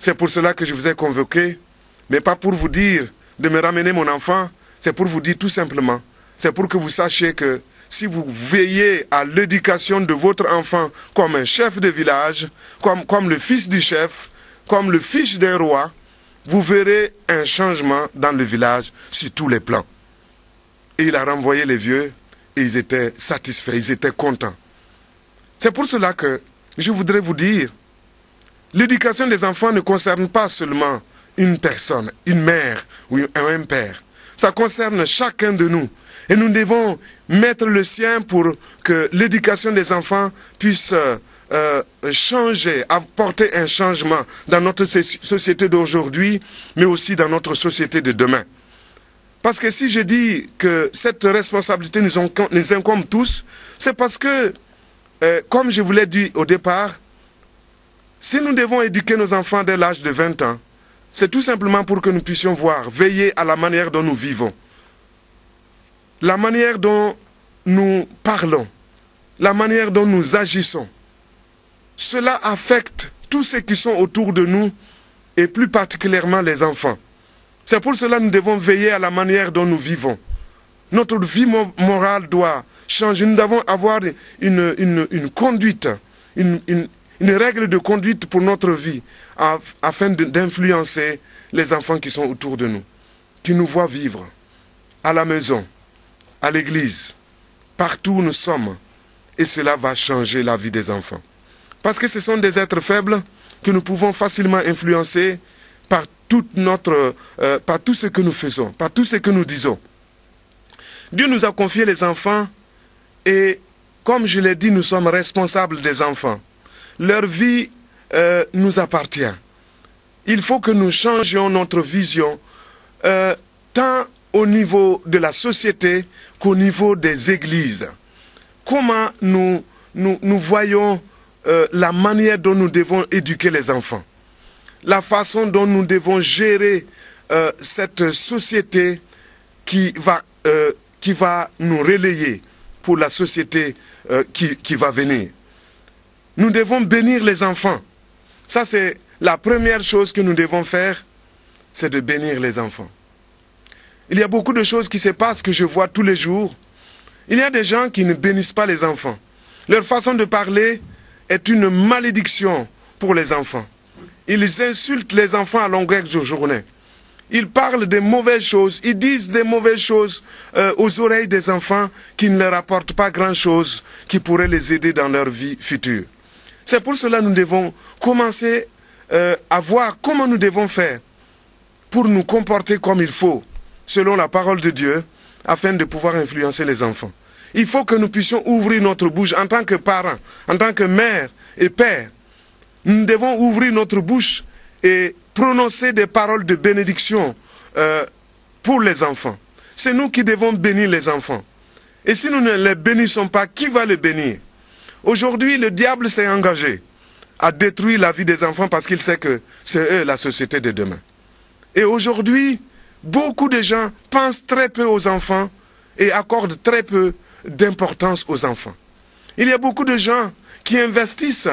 C'est pour cela que je vous ai convoqué, mais pas pour vous dire de me ramener mon enfant, c'est pour vous dire tout simplement, c'est pour que vous sachiez que si vous veillez à l'éducation de votre enfant comme un chef de village, comme le fils du chef, comme le fils d'un roi, vous verrez un changement dans le village sur tous les plans. Et il a renvoyé les vieux et ils étaient satisfaits, ils étaient contents. C'est pour cela que je voudrais vous dire, l'éducation des enfants ne concerne pas seulement une personne, une mère ou un père. Ça concerne chacun de nous. Et nous devons mettre le sien pour que l'éducation des enfants puisse changer, apporter un changement dans notre société d'aujourd'hui, mais aussi dans notre société de demain. Parce que si je dis que cette responsabilité nous incombe tous, c'est parce que, comme je vous l'ai dit au départ, si nous devons éduquer nos enfants dès l'âge de 20 ans, c'est tout simplement pour que nous puissions voir, veiller à la manière dont nous vivons, la manière dont nous parlons, la manière dont nous agissons. Cela affecte tous ceux qui sont autour de nous et plus particulièrement les enfants. C'est pour cela que nous devons veiller à la manière dont nous vivons. Notre vie morale doit changer. Nous devons avoir une conduite, une règle de conduite pour notre vie afin d'influencer les enfants qui sont autour de nous, qui nous voient vivre à la maison, à l'église, partout où nous sommes. Et cela va changer la vie des enfants. Parce que ce sont des êtres faibles que nous pouvons facilement influencer par par tout ce que nous faisons, par tout ce que nous disons. Dieu nous a confié les enfants et, comme je l'ai dit, nous sommes responsables des enfants. Leur vie nous appartient. Il faut que nous changions notre vision tant au niveau de la société qu'au niveau des églises. Comment nous voyons la manière dont nous devons éduquer les enfants, la façon dont nous devons gérer cette société qui va nous relayer pour la société qui va venir. Nous devons bénir les enfants. Ça, c'est la première chose que nous devons faire, c'est de bénir les enfants. Il y a beaucoup de choses qui se passent que je vois tous les jours. Il y a des gens qui ne bénissent pas les enfants. Leur façon de parler est une malédiction pour les enfants. Ils insultent les enfants à longueur de journée. Ils parlent de mauvaises choses, ils disent des mauvaises choses aux oreilles des enfants qui ne leur apportent pas grand-chose, qui pourrait les aider dans leur vie future. C'est pour cela que nous devons commencer à voir comment nous devons faire pour nous comporter comme il faut, selon la parole de Dieu, afin de pouvoir influencer les enfants. Il faut que nous puissions ouvrir notre bouche en tant que parents, en tant que mère et père. Nous devons ouvrir notre bouche et prononcer des paroles de bénédiction pour les enfants. C'est nous qui devons bénir les enfants. Et si nous ne les bénissons pas, qui va les bénir? Aujourd'hui, le diable s'est engagé à détruire la vie des enfants parce qu'il sait que c'est eux la société de demain. Et aujourd'hui, beaucoup de gens pensent très peu aux enfants et accordent très peu d'importance aux enfants. Il y a beaucoup de gens qui investissent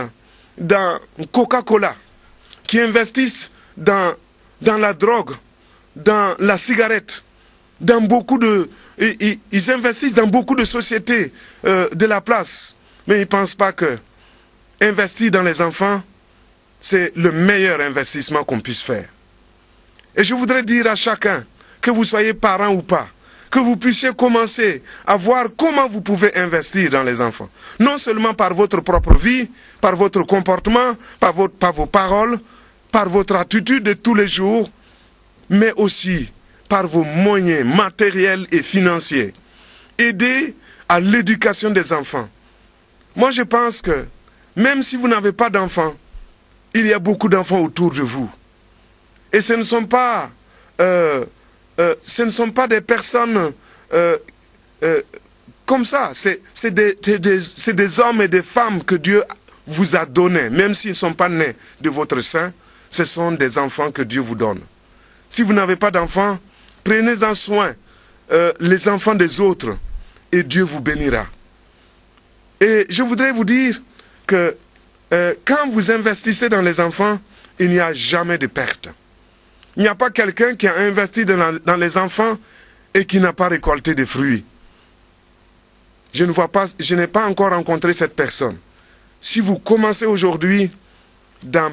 dans Coca-Cola, qui investissent dans la drogue, dans la cigarette, ils investissent dans beaucoup de sociétés de la place, mais ils ne pensent pas que investir dans les enfants, c'est le meilleur investissement qu'on puisse faire. Et je voudrais dire à chacun, que vous soyez parent ou pas, que vous puissiez commencer à voir comment vous pouvez investir dans les enfants. Non seulement par votre propre vie, par votre comportement, par vos paroles, par votre attitude de tous les jours, mais aussi par vos moyens matériels et financiers. Aider à l'éducation des enfants. Moi, je pense que même si vous n'avez pas d'enfants, il y a beaucoup d'enfants autour de vous. Et ce ne sont pas des personnes comme ça. C'est des hommes et des femmes que Dieu vous a donnés. Même s'ils ne sont pas nés de votre sein, ce sont des enfants que Dieu vous donne. Si vous n'avez pas d'enfants, prenez-en soin, les enfants des autres, et Dieu vous bénira. Et je voudrais vous dire que quand vous investissez dans les enfants, il n'y a jamais de perte. Il n'y a pas quelqu'un qui a investi dans les enfants et qui n'a pas récolté des fruits. Je n'ai pas encore rencontré cette personne. Si vous commencez aujourd'hui, dans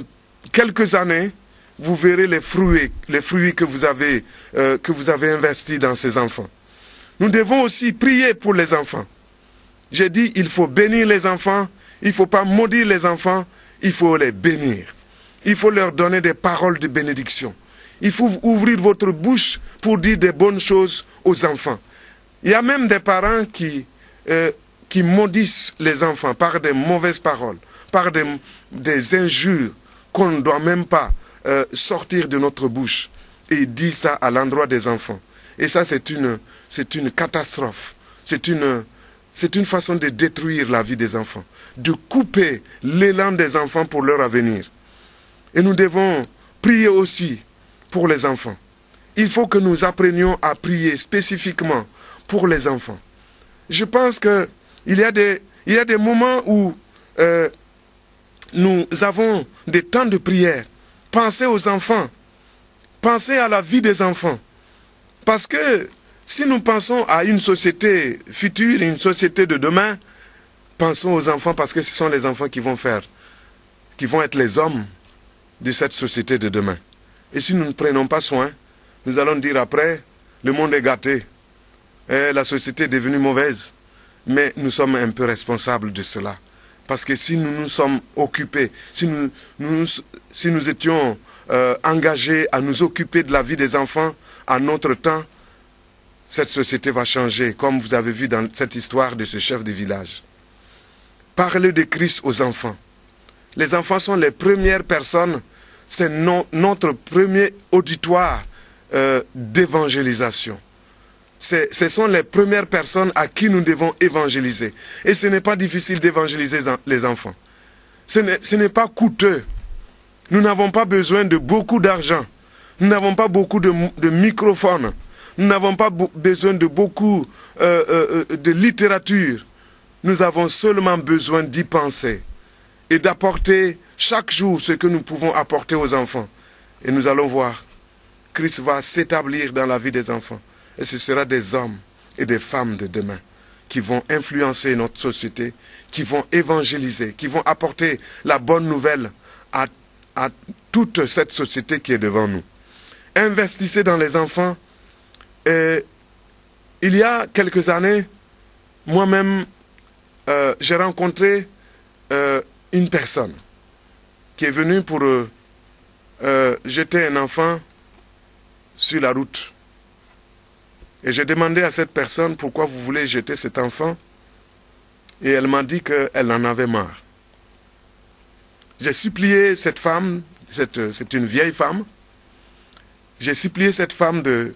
quelques années, vous verrez les fruits que vous avez investis dans ces enfants. Nous devons aussi prier pour les enfants. J'ai dit, il faut bénir les enfants, il ne faut pas maudire les enfants, il faut les bénir. Il faut leur donner des paroles de bénédiction. Il faut ouvrir votre bouche pour dire des bonnes choses aux enfants. Il y a même des parents qui maudissent les enfants par des mauvaises paroles, par des injures qu'on ne doit même pas sortir de notre bouche. Et ils disent ça à l'endroit des enfants. Et ça, c'est une catastrophe. C'est une façon de détruire la vie des enfants, de couper l'élan des enfants pour leur avenir. Et nous devons prier aussi pour les enfants. Il faut que nous apprenions à prier spécifiquement pour les enfants. Je pense qu'il y a des moments où nous avons des temps de prière. Pensez aux enfants. Pensez à la vie des enfants. Parce que si nous pensons à une société future, une société de demain, pensons aux enfants parce que ce sont les enfants qui vont être les hommes de cette société de demain. Et si nous ne prenons pas soin, nous allons dire après, le monde est gâté, et la société est devenue mauvaise. Mais nous sommes un peu responsables de cela. Parce que si nous nous sommes occupés, si nous étions engagés à nous occuper de la vie des enfants à notre temps, cette société va changer, comme vous avez vu dans cette histoire de ce chef de village. Parlez de Christ aux enfants. Les enfants sont les premières personnes, c'est notre premier auditoire d'évangélisation. Ce sont les premières personnes à qui nous devons évangéliser. Et ce n'est pas difficile d'évangéliser les enfants. Ce n'est pas coûteux. Nous n'avons pas besoin de beaucoup d'argent. Nous n'avons pas beaucoup de microphones. Nous n'avons pas besoin de beaucoup de littérature. Nous avons seulement besoin d'y penser et d'apporter chaque jour ce que nous pouvons apporter aux enfants. Et nous allons voir, Christ va s'établir dans la vie des enfants. Et ce sera des hommes et des femmes de demain qui vont influencer notre société, qui vont évangéliser, qui vont apporter la bonne nouvelle à toute cette société qui est devant nous. Investissez dans les enfants. Et il y a quelques années, moi-même, j'ai rencontré une personne qui est venue pour jeter un enfant sur la route. Et j'ai demandé à cette personne pourquoi vous voulez jeter cet enfant. Et elle m'a dit qu'elle en avait marre. J'ai supplié cette femme, c'est une vieille femme, j'ai supplié cette femme de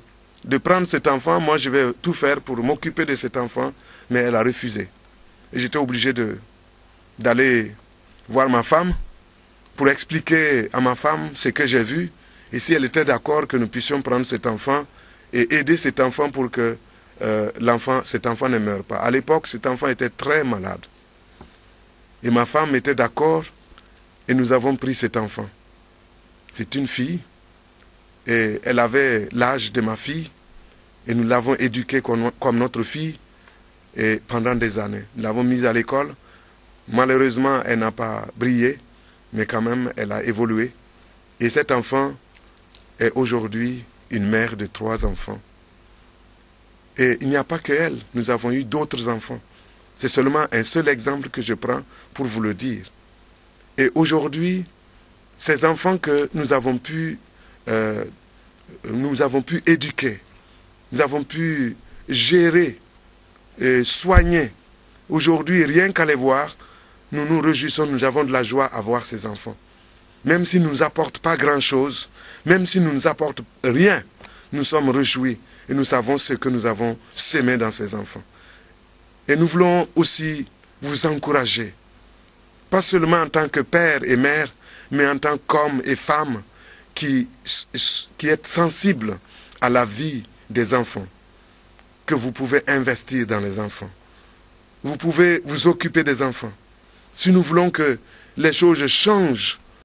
prendre cet enfant. Moi, je vais tout faire pour m'occuper de cet enfant, mais elle a refusé. Et j'étais obligé d'aller voir ma femme pour expliquer à ma femme ce que j'ai vu. Et si elle était d'accord que nous puissions prendre cet enfant et aider cet enfant pour que cet enfant ne meure pas. À l'époque, cet enfant était très malade. Et ma femme était d'accord et nous avons pris cet enfant. C'est une fille et elle avait l'âge de ma fille et nous l'avons éduquée comme notre fille et pendant des années. Nous l'avons mise à l'école. Malheureusement, elle n'a pas brillé, mais quand même, elle a évolué. Et cet enfant est aujourd'hui une mère de 3 enfants. Et il n'y a pas que elle, nous avons eu d'autres enfants. C'est seulement un seul exemple que je prends pour vous le dire. Et aujourd'hui, ces enfants que nous avons pu éduquer, nous avons pu gérer et soigner. Aujourd'hui, rien qu'à les voir, nous nous réjouissons, nous avons de la joie à voir ces enfants. Même s'ils ne nous apportent pas grand-chose, même s'ils ne nous apportent rien, nous sommes réjouis et nous savons ce que nous avons sémé dans ces enfants. Et nous voulons aussi vous encourager, pas seulement en tant que père et mère, mais en tant qu'homme et femme qui êtes sensibles à la vie des enfants, que vous pouvez investir dans les enfants. Vous pouvez vous occuper des enfants. Si nous voulons que les choses changent